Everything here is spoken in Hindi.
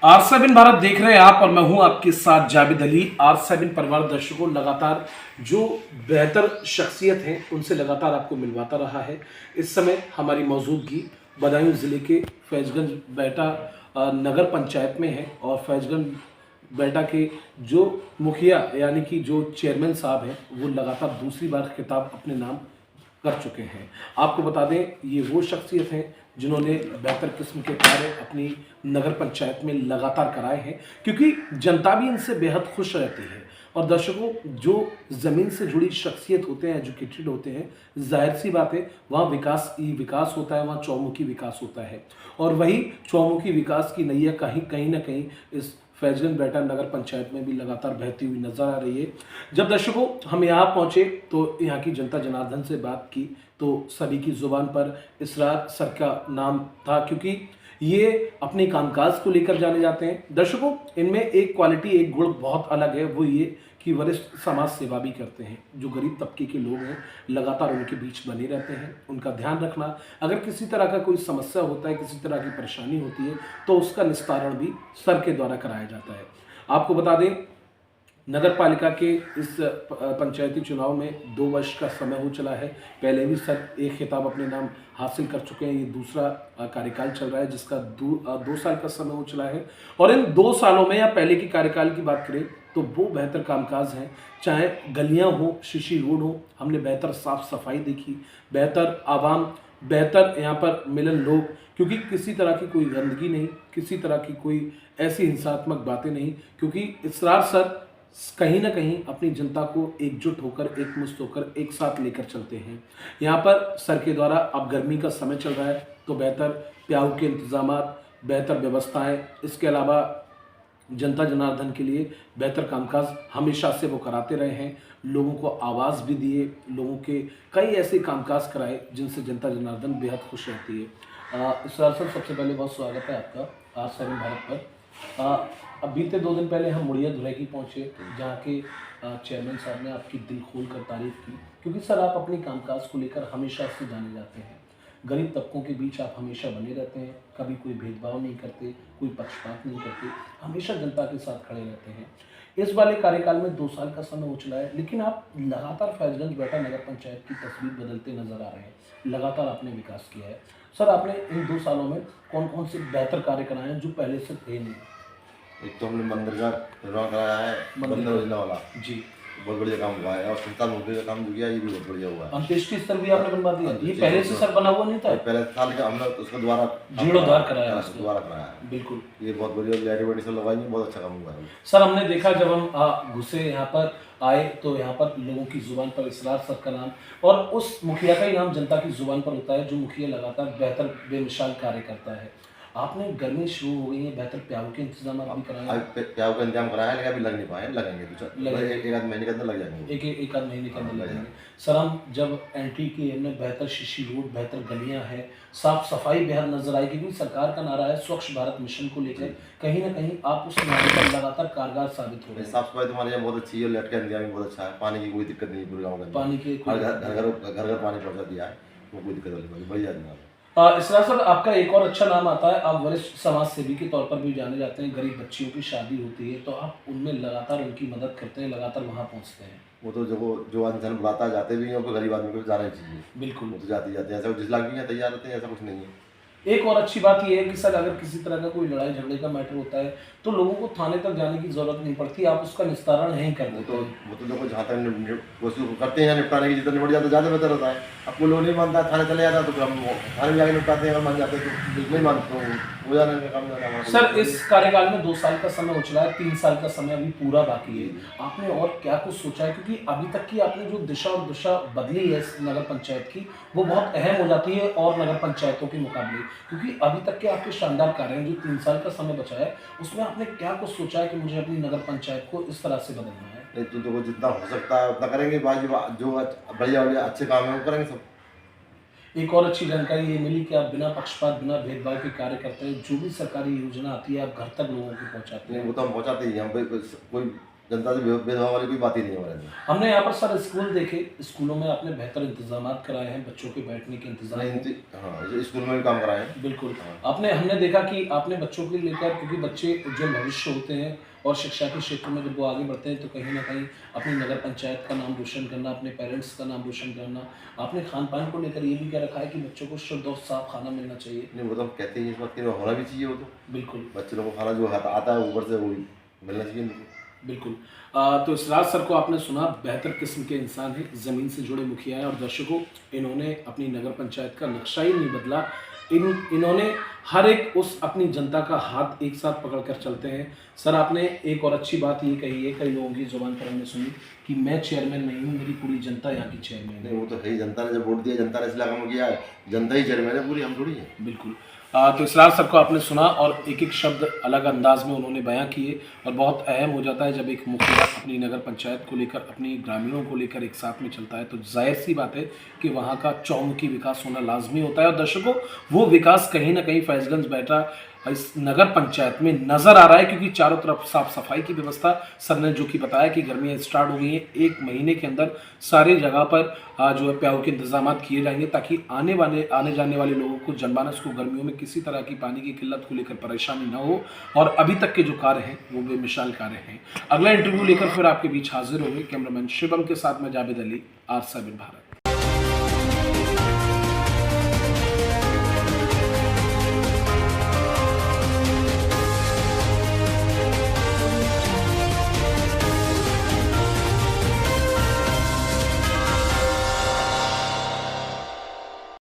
R7 भारत देख रहे हैं आप और मैं हूं आपके साथ जावेद अली। R7 परिवार दर्शकों लगातार जो बेहतर शख्सियत हैं उनसे लगातार आपको मिलवाता रहा है। इस समय हमारी मौजूदगी बदायूं ज़िले के फैजगंज बेटा नगर पंचायत में है और फैजगंज बेटा के जो मुखिया यानी कि जो चेयरमैन साहब हैं वो लगातार दूसरी बार खिताब अपने नाम कर चुके हैं। आपको बता दें ये वो शख्सियत हैं जिन्होंने बेहतर किस्म के कार्य अपनी नगर पंचायत में लगातार कराए हैं, क्योंकि जनता भी इनसे बेहद खुश रहती है। और दर्शकों, जो ज़मीन से जुड़ी शख्सियत होते हैं, एजुकेटेड होते हैं, जाहिर सी बात है वहाँ विकास ही विकास होता है, वहाँ चौमुखी विकास होता है। और वही चौमुखी विकास की नैया कहीं ना कहीं इस फैजगंज बेटा नगर पंचायत में भी लगातार बहती हुई नजर आ रही है। जब दर्शकों हम यहाँ पहुँचे तो यहाँ की जनता जनार्दन से बात की तो सभी की जुबान पर इसरार सर का नाम था, क्योंकि ये अपने कामकाज को लेकर जाने जाते हैं। दर्शकों, इनमें एक क्वालिटी, एक गुण बहुत अलग है, वो ये कि वरिष्ठ समाज सेवा भी करते हैं। जो गरीब तबके के लोग हैं लगातार उनके बीच बने रहते हैं, उनका ध्यान रखना। अगर किसी तरह का कोई समस्या होता है, किसी तरह की परेशानी होती है तो उसका निस्तारण भी सर के द्वारा कराया जाता है। आपको बता दें नगर पालिका के इस पंचायती चुनाव में 2 वर्ष का समय हो चला है। पहले भी सर एक खिताब अपने नाम हासिल कर चुके हैं। ये दूसरा कार्यकाल चल रहा है जिसका 2 साल का समय हो चला है। और इन 2 सालों में या पहले की कार्यकाल की बात करें तो वो बेहतर कामकाज हैं। चाहे गलियां हो, शीशी रोड हो, हमने बेहतर साफ सफाई देखी, बेहतर आवाम, बेहतर यहाँ पर मिलन लोग, क्योंकि किसी तरह की कोई गंदगी नहीं, किसी तरह की कोई ऐसी हिंसात्मक बातें नहीं, क्योंकि इसरार सर कहीं ना कहीं अपनी जनता को एकजुट होकर, एकमुश्त होकर एक साथ लेकर चलते हैं। यहाँ पर सर के द्वारा अब गर्मी का समय चल रहा है तो बेहतर प्याऊ के इंतजामात, बेहतर व्यवस्थाएं, इसके अलावा जनता जनार्दन के लिए बेहतर कामकाज हमेशा से वो कराते रहे हैं। लोगों को आवाज़ भी दिए, लोगों के कई ऐसे कामकाज कराए जिनसे जनता जनार्दन बेहद खुश रहती है। इसरार सर, सबसे पहले बहुत स्वागत है आपका R7 भारत पर। अब बीते 2 दिन पहले हम मुड़िया धुरैकी पहुँचे जहाँ के चेयरमैन साहब ने आपकी दिल खोल कर तारीफ़ की, क्योंकि सर आप अपनी कामकाज को लेकर हमेशा से जाने जाते हैं। गरीब तबकों के बीच आप हमेशा बने रहते हैं, कभी कोई भेदभाव नहीं करते, कोई पक्षपात नहीं करते, हमेशा जनता के साथ खड़े रहते हैं। इस वाले कार्यकाल में 2 साल का समय हो चला है, लेकिन आप लगातार फैजगंज बेटा नगर पंचायत की तस्वीर बदलते नजर आ रहे हैं। लगातार आपने विकास किया है। सर, आपने इन 2 सालों में कौन कौन से बेहतर कार्य कराए हैं जो पहले से थे नहीं? एक तो हमने मंदिर का निर्माण कराया है, मंदिर योजना वाला जी, बहुत बढ़िया काम हुआ है। और सुल्तान मोदी का काम जो किया ये भी बहुत बढ़िया हुआ है। अंत्येष्टि स्थल भी आपने बनवा दिया। ये पहले से सर बना हुआ नहीं था? पहले साल का हमने उसका दोबारा जीर्णोद्धार कराया, दोबारा कराया है। बिल्कुल। ये बहुत बढ़िया लाइट वाइट सब लगाई, बहुत अच्छा काम हुआ है। सर, हमने देखा जब हम घुसे यहाँ पर आए तो यहाँ पर लोगों की जुबान पर इसरार सर का नाम और उस मुखिया का ही नाम जनता की जुबान पर होता है, जो मुखिया लगातार बेहतर बेमिसाल कार्य करता है। आपने गर्मी शुरू हो गई है, बेहतर प्याऊ के इंतजाम भी कराए? प्याऊ का इंतजाम कराया है, लेकिन अभी लग नहीं पाए, लगेंगे एक आध महीने के अंदर लग जाएंगे। एक आध महीने के अंदर लग जाएंगे। सर, हम जब एंट्री किए हमने बेहतर शीशी रोड, बेहतर गलियां हैं, साफ सफाई बेहद नजर आई, क्योंकि सरकार का नारा है स्वच्छ भारत मिशन को लेकर। कहीं ना कहीं आप उस नारे पर लगातार कारगर साबित हो रहे हैं। साफ सफाई तुम्हारे यहाँ बहुत अच्छी है, लाइट का इंतजाम भी बहुत अच्छा है, पानी की कोई दिक्कत नहीं, पूरे गाँव में पानी के घर घर पानी पहुँचा दिया है, वो कोई दिक्कत वाली बढ़िया है। इसरार सर, आपका एक और अच्छा नाम आता है, आप वरिष्ठ समाज सेवी के तौर पर भी जाने जाते हैं। गरीब बच्चियों की शादी होती है तो आप उनमें लगातार उनकी मदद करते हैं, लगातार वहाँ पहुँचते हैं। वो तो जो इंसान बुलाता है जाते भी हैं, तो गरीब आदमी को जाना ही चाहिए। बिल्कुल, वो तो जाते हैं, ऐसा 10 लाख भी हैं तैयार रहते हैं, ऐसा कुछ नहीं है। एक और अच्छी बात यह है कि सर अगर किसी तरह का कोई लड़ाई झगड़े का मैटर होता है तो लोगों को थाने तक जाने की जरूरत नहीं पड़ती, आप उसका निस्तारण नहीं कर देते। वो तो देखो जहाँ तक कोशिश करते हैं निपटाने की, जितना निपट जाता है ज़्यादा बेहतर रहता है। अब कोई लोग नहीं मानता, थाने चले जाता है तो फिर हम थाने में जाके निपटाते हैं, अगर मान जाते हैं तो नहीं मानते तो वो जाने का काम। सर, इस कार्यकाल में 2 साल का समय हो चला है, 3 साल का समय अभी पूरा बाकी है। आपने और क्या कुछ सोचा है, क्योंकि अभी तक की आपने जो दिशा और दिशा बदली है इस नगर पंचायत की, वो बहुत अहम हो जाती है और नगर पंचायतों के मुकाबले, क्योंकि अभी तक के आपके शानदार कार्य हैं। जो 3 साल का समय बचा है उसमें आपने क्या कुछ सोचा है कि मुझे अपनी नगर पंचायत को इस तरह से बदलना है? नहीं तो देखो जितना हो सकता है उतना करेंगे, बाकी जो बढ़िया बढ़िया अच्छे काम है वो करेंगे सब। एक और अच्छी जानकारी ये मिली कि आप बिना पक्षपात, बिना भेदभाव के कार्य करते हैं। जो भी सरकारी योजना आती है आप घर तक लोगों को पहुंचाते हैं। नहीं वो तो हम पहुँचाते ही, हम कोई जनता से भेदभाव वाली कोई बात ही नहीं है हमारे अंदर। हमने यहाँ पर सर स्कूल देखे, स्कूलों में आपने बेहतर इंतजाम कराए हैं, बच्चों के बैठने के इंतजाम। हाँ, स्कूल में भी काम कराए हैं। बिल्कुल। आपने हमने देखा कि आपने बच्चों के लेकर, क्योंकि बच्चे उज्जवल भविष्य होते हैं और शिक्षा के क्षेत्र में जब वो आगे बढ़ते हैं तो कहीं ना कहीं अपनी नगर पंचायत का नाम रोशन करना, अपने पेरेंट्स का नाम रोशन करना। आपने खान पान को लेकर ये भी क्या रखा है कि बच्चों को शुद्ध और साफ खाना मिलना चाहिए? नहीं, वो तो हम कहते हैं इस बात के लिए होना भी चाहिए। वो तो बिल्कुल बच्चे लोगों को खाना जो आता है ऊपर से वही मिलना चाहिए उनको। बिल्कुल। तो इसरार सर को आपने सुना, बेहतर किस्म के इंसान हैं, ज़मीन से जुड़े मुखिया हैं और दर्शकों, इन्होंने अपनी नगर पंचायत का नक्शा ही नहीं बदला। इन्होंने हर एक उस अपनी जनता का हाथ एक साथ पकड़ कर चलते हैं। सर आपने एक और अच्छी बात ये कही है, कई लोगों की जुबान पर हमने सुनी कि मैं चेयरमैन नहीं हूँ, मेरी पूरी जनता यहाँ की चेयरमैन है। नहीं, वो तो है ही, जनता ने जब वोट दिया, जनता ने इसलिए काम किया है, जनता ही चेयरमैन है पूरी, हम थोड़ी है। बिल्कुल। तो इसरार सर को आपने सुना और एक एक शब्द अलग अंदाज में उन्होंने बयां किए और बहुत अहम हो जाता है जब एक मुखिया अपनी नगर पंचायत को लेकर, अपनी ग्रामीणों को लेकर एक साथ में चलता है तो जाहिर सी बात है कि वहाँ का चौमुखी विकास होना लाजमी होता है। और दर्शकों, वो विकास कहीं ना कहीं फैजगंज बैठा इस नगर पंचायत में नजर आ रहा है, क्योंकि चारों तरफ साफ सफाई की व्यवस्था, सर ने जो कि बताया कि गर्मियाँ स्टार्ट हो गई हैं, 1 महीने के अंदर सारी जगह पर जो है प्याऊ के इंतजाम किए जाएंगे ताकि आने जाने वाले लोगों को, जनमानस को गर्मियों में किसी तरह की पानी की किल्लत को लेकर परेशानी ना हो। और अभी तक के जो कार्य हैं वो बेमिसाल कार्य हैं। अगला इंटरव्यू लेकर फिर आपके बीच हाजिर होंगे। कैमरामैन शिवम के साथ मैं जावेद अली, R7 भारत।